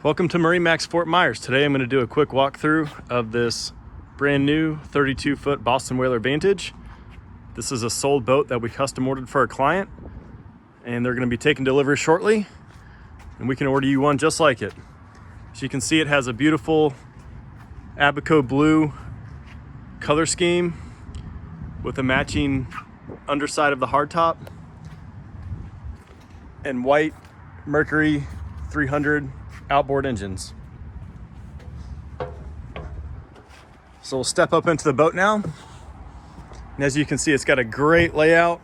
Welcome to MarineMax Fort Myers. Today I'm going to do a quick walkthrough of this brand new 32-foot Boston Whaler Vantage. This is a sold boat that we custom ordered for a client, and they're going to be taking delivery shortly, and we can order you one just like it. As you can see, it has a beautiful Abaco blue color scheme with a matching underside of the hardtop and white Mercury 300 outboard engines. So we'll step up into the boat now. And as you can see, it's got a great layout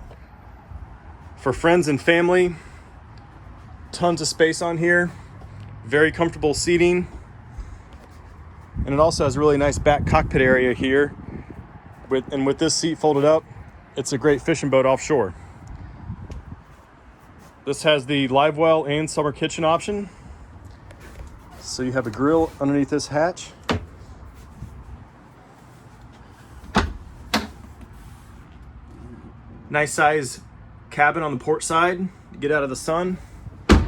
for friends and family. Tons of space on here. Very comfortable seating. And it also has a really nice back cockpit area here. With this seat folded up, it's a great fishing boat offshore. This has the live well and summer kitchen option. So you have a grill underneath this hatch. Nice size cabin on the port side to get out of the sun. And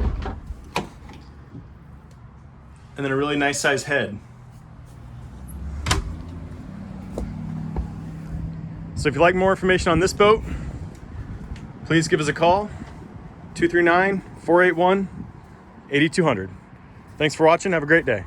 then a really nice size head. So if you'd like more information on this boat, please give us a call, 239-481-8200. Thanks for watching. Have a great day.